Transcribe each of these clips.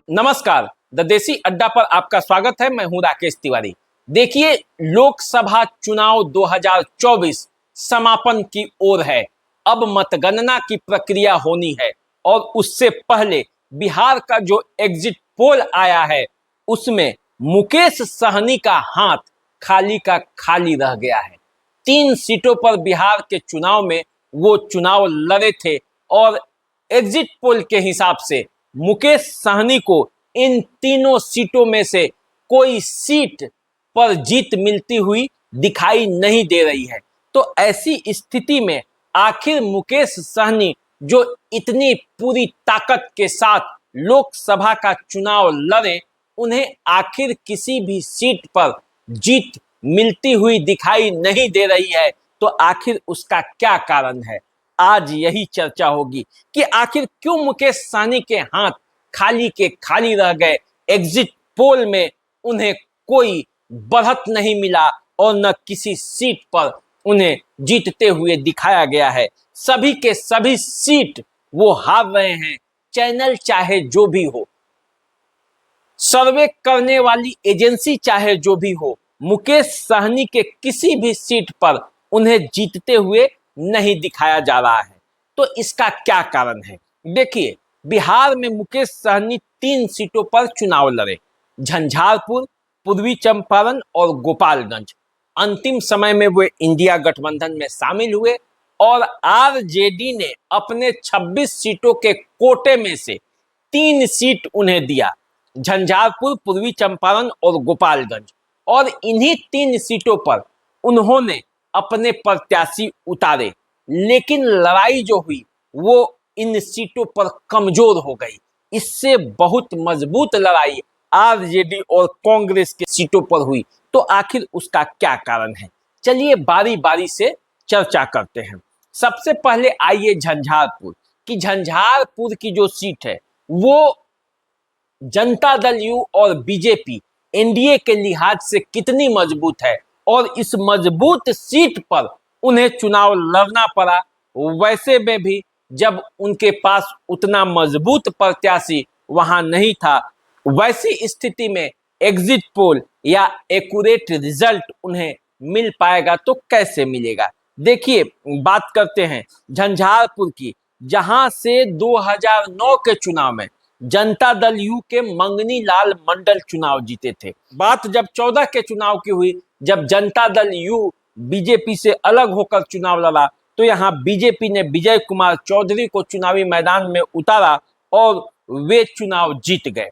नमस्कार, द देसी अड्डा पर आपका स्वागत है। मैं हूं राकेश तिवारी। देखिए, लोकसभा चुनाव 2024 समापन की ओर है। अब मतगणना की प्रक्रिया होनी है और उससे पहले बिहार का जो एग्जिट पोल आया है उसमें मुकेश सहनी का हाथ खाली का खाली रह गया है। 3 सीटों पर बिहार के चुनाव में वो चुनाव लड़े थे और एग्जिट पोल के हिसाब से मुकेश सहनी को इन तीनों सीटों में से कोई सीट पर जीत मिलती हुई दिखाई नहीं दे रही है। तो ऐसी स्थिति में आखिर मुकेश सहनी जो इतनी पूरी ताकत के साथ लोकसभा का चुनाव लड़े, उन्हें आखिर किसी भी सीट पर जीत मिलती हुई दिखाई नहीं दे रही है। तो आखिर उसका क्या कारण है? आज यही चर्चा होगी कि आखिर क्यों मुकेश सहनी के हाथ खाली के खाली रह गए। एग्जिट पोल में उन्हें कोई बढ़त नहीं मिला और न किसी सीट पर उन्हें जीतते हुए दिखाया गया है। सभी के सभी सीट वो हार रहे हैं, चैनल चाहे जो भी हो, सर्वे करने वाली एजेंसी चाहे जो भी हो, मुकेश सहनी के किसी भी सीट पर उन्हें जीतते हुए नहीं दिखाया जा रहा है। तो इसका क्या कारण है? देखिए, बिहार में मुकेश सहनी 3 सीटों पर चुनाव लड़े, झंझारपुर, पूर्वी चंपारण और गोपालगंज। अंतिम समय में वे इंडिया गठबंधन में शामिल हुए और आरजेडी ने अपने 26 सीटों के कोटे में से 3 सीट उन्हें दिया, झंझारपुर, पूर्वी चंपारण और गोपालगंज। और इन्हीं 3 सीटों पर उन्होंने अपने प्रत्याशी उतारे, लेकिन लड़ाई जो हुई वो इन सीटों पर कमजोर हो गई। इससे बहुत मजबूत लड़ाई आरजेडी और कांग्रेस के सीटों पर हुई। तो आखिर उसका क्या कारण है? चलिए बारी बारी से चर्चा करते हैं। सबसे पहले आइए झंझारपुर की। झंझारपुर की जो सीट है वो जनता दल यू और बीजेपी एनडीए के लिहाज से कितनी मजबूत है और इस मजबूत सीट पर उन्हें चुनाव लड़ना पड़ा। वैसे में भी जब उनके पास उतना मजबूत प्रत्याशी वहां नहीं था, वैसी स्थिति में एग्जिट पोल या एक्यूरेट रिजल्ट उन्हें मिल पाएगा तो कैसे मिलेगा? देखिए, बात करते हैं झंझारपुर की, जहां से 2009 के चुनाव में जनता दल यू के मंगनी लाल मंडल चुनाव जीते थे। बात जब 14 के चुनाव की हुई, जब जनता दल यू बीजेपी से अलग होकर चुनाव लड़ा, तो यहाँ बीजेपी ने विजय कुमार चौधरी को चुनावी मैदान में उतारा और वे चुनाव जीत गए।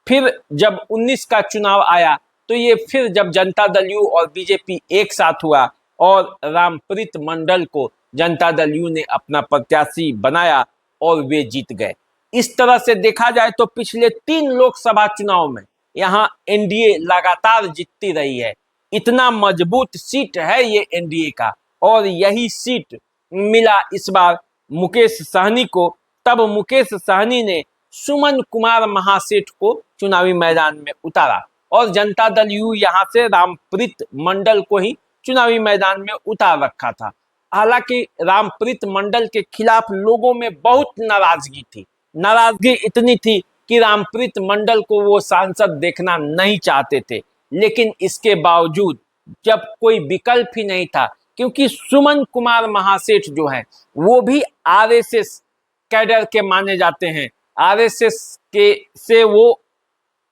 फिर जब 19 का चुनाव आया तो ये फिर जब जनता दल यू और बीजेपी एक साथ हुआ और रामप्रीत मंडल को जनता दल यू ने अपना प्रत्याशी बनाया और वे जीत गए। इस तरह से देखा जाए तो पिछले 3 लोकसभा चुनाव में यहाँ एनडीए लगातार जीतती रही है। इतना मजबूत सीट है ये एनडीए का, और यही सीट मिला इस बार मुकेश सहनी को। तब मुकेश सहनी ने सुमन कुमार महासेठ को चुनावी मैदान में उतारा और जनता दल यू यहाँ से रामप्रीत मंडल को ही चुनावी मैदान में उतार रखा था। हालांकि रामप्रीत मंडल के खिलाफ लोगों में बहुत नाराजगी थी। नाराजगी इतनी थी कि रामप्रीत मंडल को वो सांसद देखना नहीं चाहते थे, लेकिन इसके बावजूद जब कोई विकल्प ही नहीं था, क्योंकि सुमन कुमार महासेठ जो हैं वो भी आरएसएस कैडर के माने जाते हैं, आरएसएस के से वो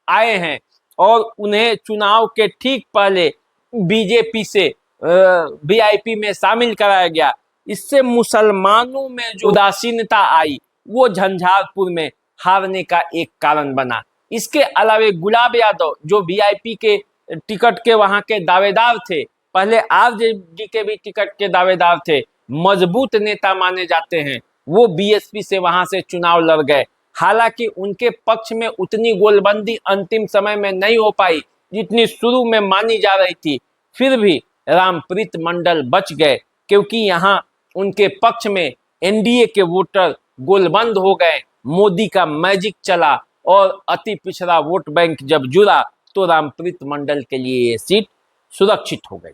आए हैं और उन्हें चुनाव के ठीक पहले बीजेपी से वीआईपी में शामिल कराया गया। इससे मुसलमानों में जो उदासीनता आई वो झंझारपुर में हारने का एक कारण बना। इसके अलावा गुलाब यादव जो वीआईपी के टिकट के वहां के दावेदार थे, पहले आरजेडी के भी टिकट के दावेदार थे, मजबूत नेता माने जाते हैं, वो बीएसपी से वहां से चुनाव लड़ गए। हालांकि उनके पक्ष में उतनी गोलबंदी अंतिम समय में नहीं हो पाई जितनी शुरू में मानी जा रही थी। फिर भी रामप्रीत मंडल बच गए, क्योंकि यहाँ उनके पक्ष में एनडीए के वोटर गोलबंद हो गए। मोदी का मैजिक चला और अति पिछड़ा वोट बैंक जब जुड़ा तो रामप्रीत मंडल के लिए ये सीट सुरक्षित हो गई।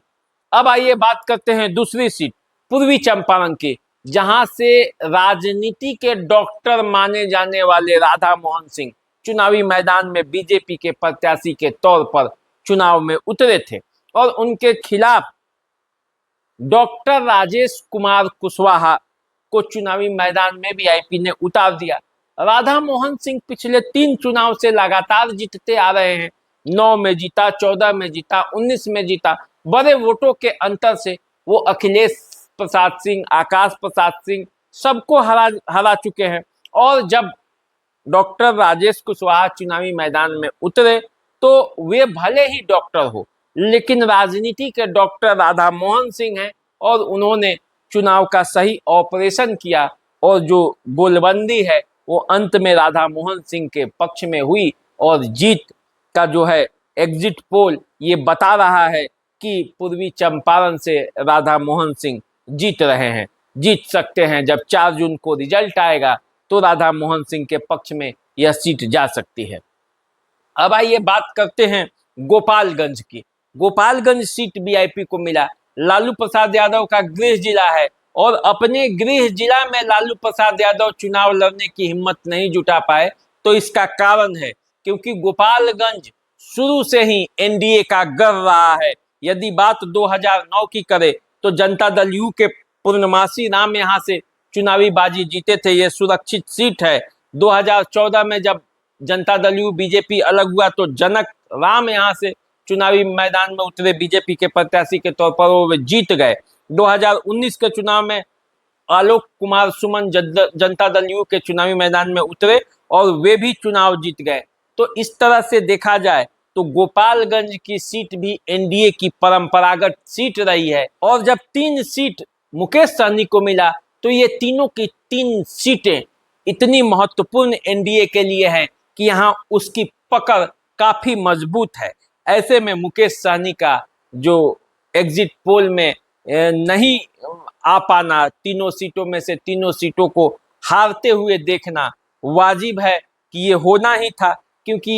अब आइए बात करते हैं दूसरी सीट, पूर्वी चंपारण की, जहां से राजनीति के डॉक्टर माने जाने वाले राधा मोहन सिंह चुनावी मैदान में बीजेपी के प्रत्याशी के तौर पर चुनाव में उतरे थे और उनके खिलाफ डॉक्टर राजेश कुमार कुशवाहा को चुनावी मैदान में वीआईपी ने उतार दिया। राधा मोहन सिंह पिछले 3 चुनाव से लगातार जीतते आ रहे हैं। 9 में जीता, 14 में जीता, 19 में जीता। बड़े वोटों के अंतर से वो अखिलेश प्रसाद सिंह, आकाश प्रसाद सिंह सबको हरा चुके हैं। और जब डॉक्टर राजेश कुशवाहा चुनावी मैदान में उतरे तो वे भले ही डॉक्टर हो, लेकिन राजनीति के डॉक्टर राधा मोहन सिंह हैं और उन्होंने चुनाव का सही ऑपरेशन किया और जो गोलबंदी है वो अंत में राधा मोहन सिंह के पक्ष में हुई और जीत का जो है एग्जिट पोल ये बता रहा है कि पूर्वी चंपारण से राधा मोहन सिंह जीत रहे हैं, जीत सकते हैं। जब 4 जून को रिजल्ट आएगा तो राधा मोहन सिंह के पक्ष में यह सीट जा सकती है। अब आइए बात करते हैं गोपालगंज की। गोपालगंज सीट वीआईपी को मिला। लालू प्रसाद यादव का गृह जिला है और अपने गृह जिला में लालू प्रसाद यादव चुनाव लड़ने की हिम्मत नहीं जुटा पाए। तो इसका कारण है क्योंकि गोपालगंज शुरू से ही एनडीए का गढ़ रहा है। यदि बात 2009 की करे तो जनता दल यू के पूर्णमासी राम यहाँ से चुनावी बाजी जीते थे, ये सुरक्षित सीट है। 2014 में जब जनता दल यू बीजेपी अलग हुआ तो जनक राम यहाँ से चुनावी मैदान में उतरे बीजेपी के प्रत्याशी के तौर पर, वो जीत गए। 2019 के चुनाव में आलोक कुमार सुमन जनता दल यू के चुनावी मैदान में उतरे और वे भी चुनाव जीत गए। तो इस तरह से देखा जाए तो गोपालगंज की सीट भी एनडीए की परंपरागत सीट रही है। और जब 3 सीट मुकेश सहनी को मिला तो ये तीनों की 3 सीटें इतनी महत्वपूर्ण एनडीए के लिए हैं कि यहाँ उसकी पकड़ काफी मजबूत है। ऐसे में मुकेश सहनी का जो एग्जिट पोल में नहीं आ पाना, तीनों सीटों में से तीनों सीटों को हारते हुए देखना वाजिब है कि ये होना ही था, क्योंकि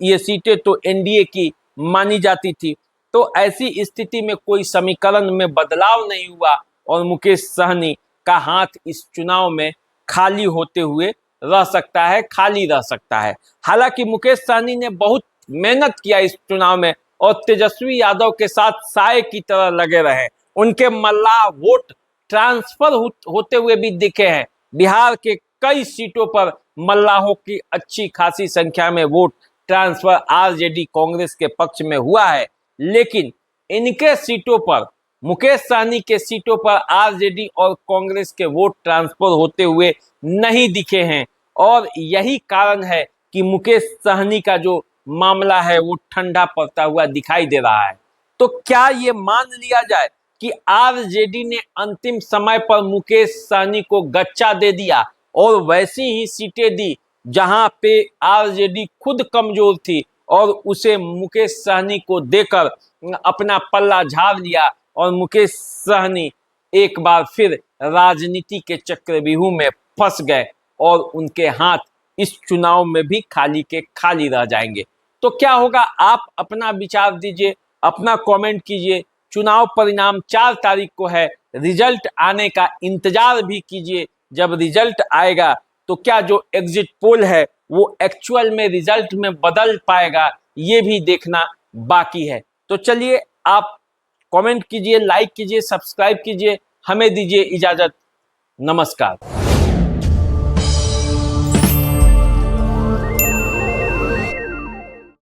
ये सीटें तो एनडीए की मानी जाती थी। तो ऐसी स्थिति में कोई समीकरण में बदलाव नहीं हुआ और मुकेश सहनी का हाथ इस चुनाव में खाली होते हुए रह सकता है, खाली रह सकता है। हालांकि मुकेश सहनी ने बहुत मेहनत किया इस चुनाव में और तेजस्वी यादव के साथ साए की तरह लगे रहे। उनके मल्लाह वोट ट्रांसफर होते हुए भी दिखे हैं। बिहार के कई सीटों पर मल्लाहों की अच्छी खासी संख्या में वोट ट्रांसफर आरजेडी कांग्रेस के पक्ष में हुआ है, लेकिन इनके सीटों पर, मुकेश सहनी के सीटों पर आरजेडी और कांग्रेस के वोट ट्रांसफर होते हुए नहीं दिखे हैं। और यही कारण है कि मुकेश सहनी का जो मामला है वो ठंडा पड़ता हुआ दिखाई दे रहा है। तो क्या ये मान लिया जाए कि आरजेडी ने अंतिम समय पर मुकेश सहनी को गच्चा दे दिया और वैसी ही सीटें दी जहां पे आरजेडी खुद कमजोर थी और उसे मुकेश सहनी को देकर अपना पल्ला झाड़ लिया और मुकेश सहनी एक बार फिर राजनीति के चक्रव्यूह में फंस गए और उनके हाथ इस चुनाव में भी खाली के खाली रह जाएंगे? तो क्या होगा, आप अपना विचार दीजिए, अपना कमेंट कीजिए। चुनाव परिणाम 4 तारीख को है, रिजल्ट आने का इंतजार भी कीजिए। जब रिजल्ट आएगा तो क्या जो एग्जिट पोल है वो एक्चुअल में रिजल्ट में बदल पाएगा, ये भी देखना बाकी है। तो चलिए, आप कमेंट कीजिए, लाइक कीजिए, सब्सक्राइब कीजिए। हमें दीजिए इजाजत। नमस्कार।